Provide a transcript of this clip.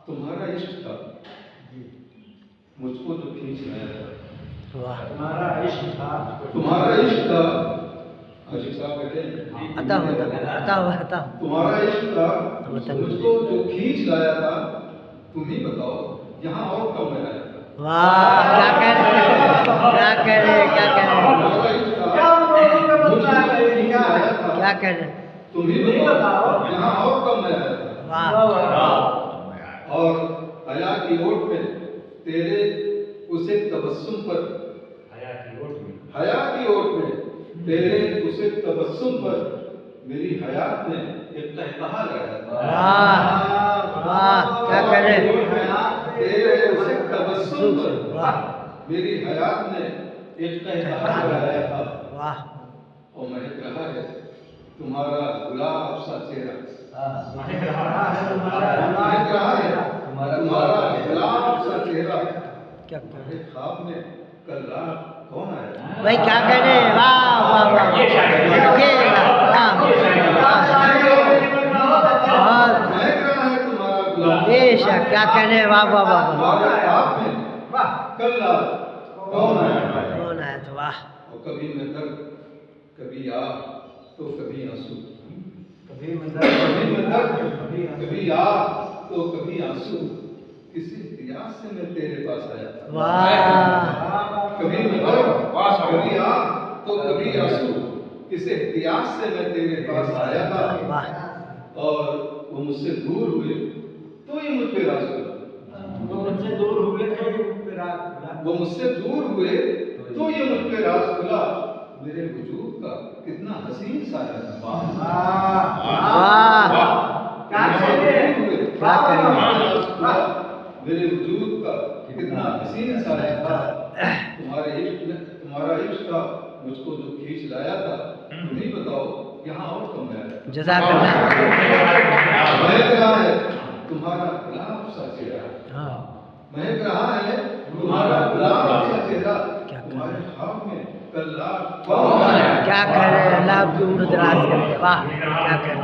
तुम्हारा इश्क था मुझको जो खींच लाया था। वाह, तुम्हारा इश्क था आशिक साहब कहते हैं तुम्हारा इश्क था मुझको जो खींच लाया था। तुम ही बताओ यहाँ और कब मैं आया था। वाह, क्या कह रहे तुम ही बताओ यहाँ और कब मैं आया था। वाह, और हया की ओट पे तेरे उसे तबस्सुम पर हया की ओट में तेरे उसे तबस्सुम पर मेरी हयात ने एक तहतहा लगाया था। वाह, क्या कह रहे तेरे उसे तबस्सुम पर मेरी हयात ने एक तहतहा लगाया था। वाह, और महक रहा है तुम्हारा गुलाब सा चेहरा। महक रहा है तुम्हारा गुलाब सा चेहरा। क्या मेरे ख्वाब में कल रात कौन आया। भाई क्या कह रहे। वाह वाह वाह, महक रहा है तुम्हारा गुलाब। बेशक, क्या कह रहे। वाह वाह वाह, तुम्हारे ख्वाब में कल रात कौन आया। कौन आया था। वाह, और कभी मैं दर्द कभी आ तो कभी आंसू। कभी मैं दर्द कभी आ तो कभी आंसू। किसी इतिहास से मैं तेरे पास आया था। वाह, कभी मैं दर्द कभी आ तो कभी आंसू। किसी इतिहास से मैं तेरे पास आया था। वाह, और वो मुझसे दूर हुए तो ये मुझ पे राज हुआ। वो मुझसे दूर हुए तो ये मुझ पे राज खुला। मेरे वजूद का कितना हसीन साया था। क्या करें। मेरे वजूद का कितना हसीन साया था। तुम्हारा इश्क था मुझको जो खींच लाया था। तुम ही बताओ यहाँ और कम है। जज़ाकल्लाह। महक रहा है तुम्हारा गुलाब सा चेहरा। हाँ, महक रहा है तुम्हारा गुलाब सा चेहरा। तुम्हारे ख्वाब में कल रात क्या कर रहे। अल्लाह की उम्र दराज करे। वाह, क्या कर